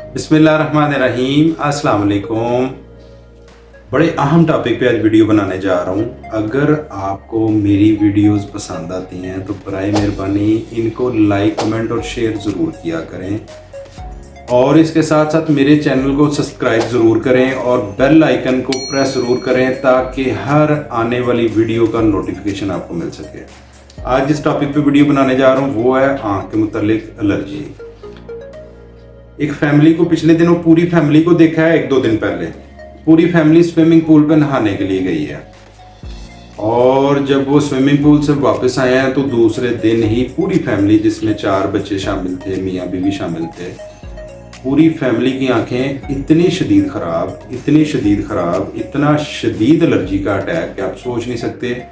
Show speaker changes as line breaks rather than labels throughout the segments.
बिस्मिल्लाहिर्रहमानिर्रहीम, अस्सलाम वालेकुम। बड़े अहम टॉपिक पे आज वीडियो बनाने जा रहा हूँ। अगर आपको मेरी वीडियोस पसंद आती हैं तो बराए मेहरबानी इनको लाइक, कमेंट और शेयर ज़रूर किया करें और इसके साथ साथ मेरे चैनल को सब्सक्राइब ज़रूर करें और बेल आइकन को प्रेस ज़रूर करें ताकि हर आने वाली वीडियो का नोटिफिकेशन आपको मिल सके। आज जिस टॉपिक पे वीडियो बनाने जा रहा हूँ वो है आँख के मुतालिक एलर्जी। एक फैमिली को पिछले दिनों पूरी फैमिली को देखा है। 1-2 दिन पहले पूरी फैमिली स्विमिंग पूल पे नहाने के लिए गई है और जब वो स्विमिंग पूल से वापस आए हैं तो दूसरे दिन ही पूरी फैमिली, जिसमें 4 बच्चे शामिल थे, मियाँ बीवी शामिल थे, पूरी फैमिली की आंखें इतनी शदीद खराब, इतना शदीद एलर्जी का अटैक कि आप सोच नहीं सकते।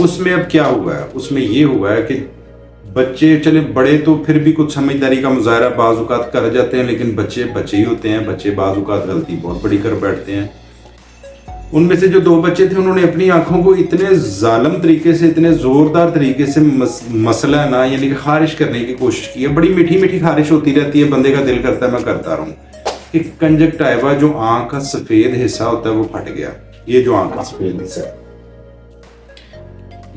उसमें अब क्या हुआ है, उसमें ये हुआ है कि बच्चे, चले बड़े तो फिर भी कुछ समझदारी का मुजाहरा बाज़-औक़ात कर जाते हैं, लेकिन बच्चे बच्चे ही होते हैं। बच्चे बाज़-औक़ात गलती बहुत बड़ी कर बैठते हैं। उनमें से जो 2 बच्चे थे उन्होंने अपनी आंखों को इतने जालिम तरीके से, इतने ज़ोरदार तरीके से मसला ना यानी कि खारिश करने की कोशिश की है। बड़ी मीठी मीठी खारिश होती रहती है, बंदे का दिल करता है मैं करता रहूँ। कि कंजक्टिवा जो आंख का सफ़ेद हिस्सा होता है वो फट गया। ये जो आंख का सफ़ेद हिस्सा है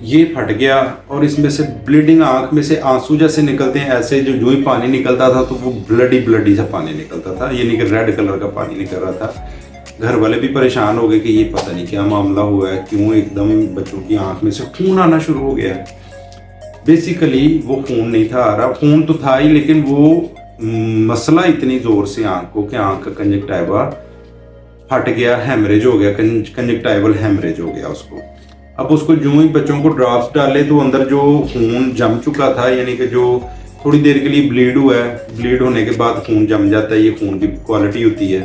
ये फट गया और इसमें से ब्लीडिंग, आंख में से आंसू जैसे निकलते हैं, ऐसे जो ही पानी निकलता था तो वो ब्लडी सा पानी निकलता था, यानी कि रेड कलर का पानी निकल रहा था। घर वाले भी परेशान हो गए कि ये पता नहीं क्या मामला हुआ है, क्यों एकदम बच्चों की आंख में से खून आना शुरू हो गया है। बेसिकली वो खून नहीं था आ रहा, खून तो था ही, लेकिन वो मसला इतनी जोर से आंख को कि आंख का कंजक्टिवा फट गया, हेमरेज हो गया, कंजक्टिवल हेमरेज हो गया उसको। अब उसको जो ही बच्चों को ड्रॉप्स डाले तो अंदर जो खून जम चुका था, यानी कि जो थोड़ी देर के लिए ब्लीड हुआ है, ब्लीड होने के बाद खून जम जाता है, ये खून की क्वालिटी होती है।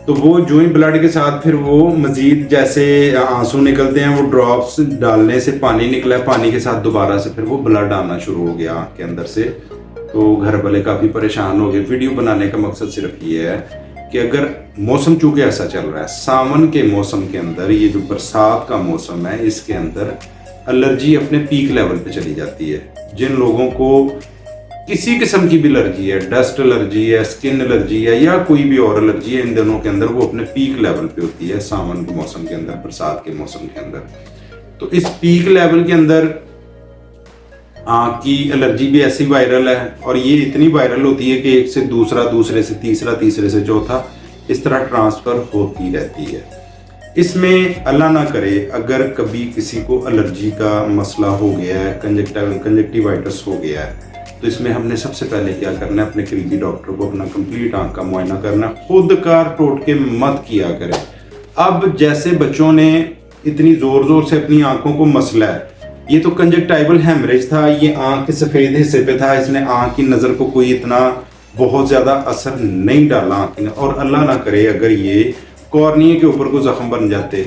तो वो जो ही ब्लड के साथ फिर वो मजीद जैसे आंसू निकलते हैं, वो ड्रॉप्स डालने से पानी निकला, पानी के साथ दोबारा से फिर वो ब्लड आना शुरू हो गया आँख के अंदर से। तो घर वाले काफ़ी परेशान हो गए। वीडियो बनाने का मकसद सिर्फ ये है कि अगर मौसम चूंकि ऐसा चल रहा है, सावन के मौसम के अंदर, ये जो बरसात का मौसम है, इसके अंदर एलर्जी अपने पीक लेवल पे चली जाती है। जिन लोगों को किसी किस्म की भी एलर्जी है, डस्ट एलर्जी है, स्किन एलर्जी है या कोई भी और एलर्जी है, इन दिनों के अंदर वो अपने पीक लेवल पे होती है सावन के मौसम के अंदर, बरसात के मौसम के अंदर। तो इस पीक लेवल के अंदर आँख की एलर्जी भी ऐसी वायरल है और ये इतनी वायरल होती है कि एक से दूसरा, दूसरे से तीसरा, तीसरे से चौथा, इस तरह ट्रांसफ़र होती रहती है। इसमें अल्लाह ना करे अगर कभी किसी को एलर्जी का मसला हो गया है, कंजक्टिवाइटिस हो गया है, तो इसमें हमने सबसे पहले क्या करना है, अपने करीबी डॉक्टर को अपना कंप्लीट आँख का मुआयना करना। खुद का टोटके मत किया करें। अब जैसे बच्चों ने इतनी ज़ोर से अपनी आँखों को मसला है, ये तो कंजक्टिवल हेमरेज था, ये आँख के सफ़ेद हिस्से पे था, इसने आँख की नज़र को कोई इतना बहुत ज़्यादा असर नहीं डाला आँख में। और अल्लाह ना करे अगर ये कॉर्निया के ऊपर को ज़ख्म बन जाते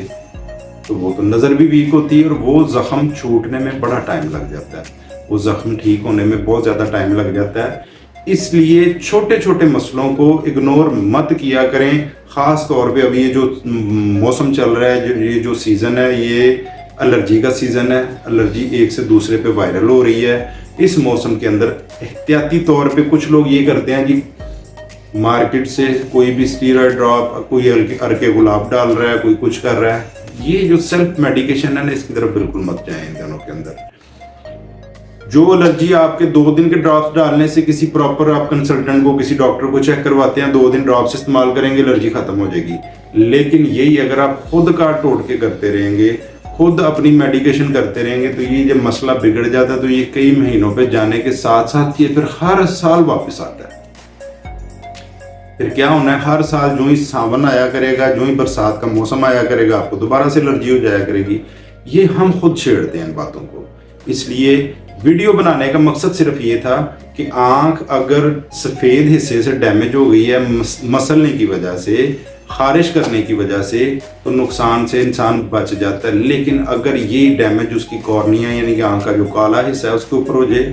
तो वो तो नज़र भी वीक होती है और वो ज़ख्म छूटने में बड़ा टाइम लग जाता है, वो ज़ख्म ठीक होने में बहुत ज़्यादा टाइम लग जाता है। इसलिए छोटे छोटे मसलों को इग्नोर मत किया करें। ख़ास तौर पे अभी ये जो मौसम चल रहा है, ये जो सीज़न है, ये एलर्जी का सीज़न है। एलर्जी एक से दूसरे पे वायरल हो रही है। इस मौसम के अंदर एहतियाती तौर पे कुछ लोग ये करते हैं जी, मार्केट से कोई भी स्टीरॉयड ड्रॉप, कोई अर्के गुलाब डाल रहा है, कोई कुछ कर रहा है। ये जो सेल्फ मेडिकेशन है ना, इसकी तरफ बिल्कुल मत जाएं इन दिनों के अंदर। जो एलर्जी आपके 2 दिन के ड्रॉप्स डालने से, किसी प्रॉपर आप कंसल्टेंट को, किसी डॉक्टर को चेक करवाते हैं, 2 दिन ड्रॉप्स इस्तेमाल करेंगे, एलर्जी खत्म हो जाएगी। लेकिन यही अगर आप खुद का टोटके करते रहेंगे, खुद अपनी मेडिकेशन करते रहेंगे, तो ये जब मसला बिगड़ जाता है तो ये कई महीनों पे जाने के साथ साथ ये फिर हर साल वापस आता है। फिर क्या होना है, हर साल जो ही सावन आया करेगा, जो ही बरसात का मौसम आया करेगा, आपको दोबारा से एलर्जी हो जाया करेगी। ये हम खुद छेड़ते हैं इन बातों को। इसलिए वीडियो बनाने का मकसद सिर्फ ये था कि आँख अगर सफ़ेद हिस्से से डैमेज हो गई है मसलने की वजह से, खारिश करने की वजह से, तो नुकसान से इंसान बच जाता है। लेकिन अगर ये डैमेज उसकी कॉर्निया यानी कि आँख का जो काला हिस्सा है उसके ऊपर हो जाए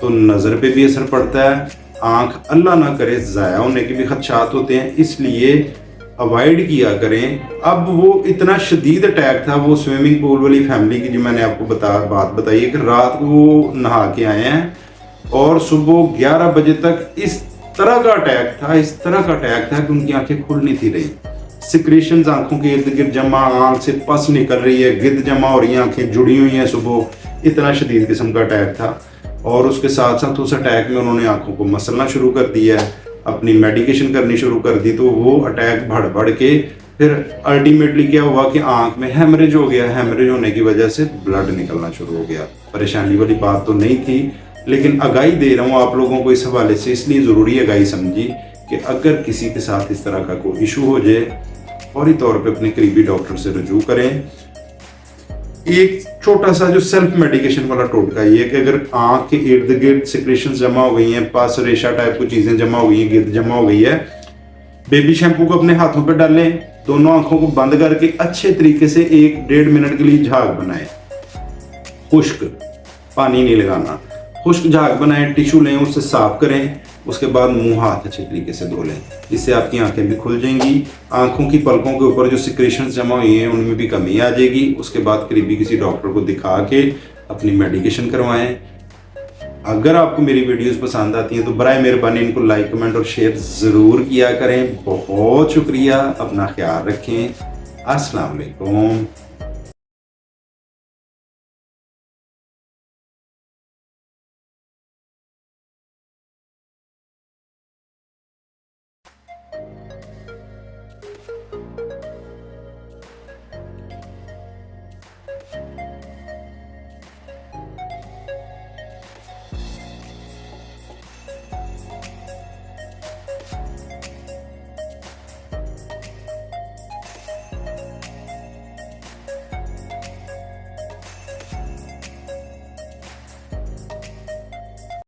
तो नज़र पे भी असर पड़ता है। आँख अल्लाह ना करे ज़ाया होने के भी खदशात होते हैं, इसलिए अवॉइड किया करें। अब वो इतना शदीद अटैक था वो स्विमिंग पूल वाली फैमिली की, जो मैंने आपको बात बताई है कि रात को वो नहा के आए हैं और सुबह 11 बजे तक इस तरह का अटैक था, इस तरह का अटैक था कि उनकी आंखें खुल नहीं थी रही। सिक्रेशंस आंखों के इर्द गिर्द जमा, आंख से पस निकल रही है, गिद्द जमा हो रही है, आंखें जुड़ी हुई हैं सुबह। इतना शदीद किस्म का अटैक था। और उसके साथ साथ उस अटैक में उन्होंने आंखों को मसलना शुरू कर दिया है, अपनी मेडिकेशन करनी शुरू कर दी। तो वो अटैक बढ़ के फिर अल्टीमेटली क्या हुआ कि आंख में हेमरेज हो गया। हेमरेज होने की वजह से ब्लड निकलना शुरू हो गया। परेशानी वाली बात तो नहीं थी, लेकिन आगाही दे रहा हूँ आप लोगों को इस हवाले से, इसलिए ज़रूरी आगाही समझी कि अगर किसी के साथ इस तरह का कोई इशू हो जाए, फौरी तौर पे अपने करीबी डॉक्टर से रुजू करें। एक छोटा सा जो सेल्फ मेडिकेशन वाला टोटका ये है कि अगर आंख के इर्द गिर्द सिक्रेशंस जमा हो गई हैं, पास रेशा टाइप की चीज़ें जमा हो गई हैं, गिद्द जमा हो गई है, बेबी शैम्पू को अपने हाथों पे डालें, दोनों आंखों को बंद करके अच्छे तरीके से 1-1.5 मिनट के लिए झाग बनाएं। खुश्क, पानी नहीं लगाना, खुश्क झाग बनाएं, टिश्यू लें, उससे साफ करें, उसके बाद मुंह हाथ अच्छे तरीके से धो लें। इससे आपकी आंखें भी खुल जाएंगी। आंखों की पलकों के ऊपर जो सिक्रेशंस जमा हुई हैं उनमें भी कमी आ जाएगी। उसके बाद करीबी किसी डॉक्टर को दिखा के अपनी मेडिकेशन करवाएं। अगर आपको मेरी वीडियोस पसंद आती हैं तो बराए मेहरबानी इनको लाइक, कमेंट और शेयर ज़रूर किया करें। बहुत शुक्रिया, अपना ख्याल रखें। अस्सलाम वालेकुम।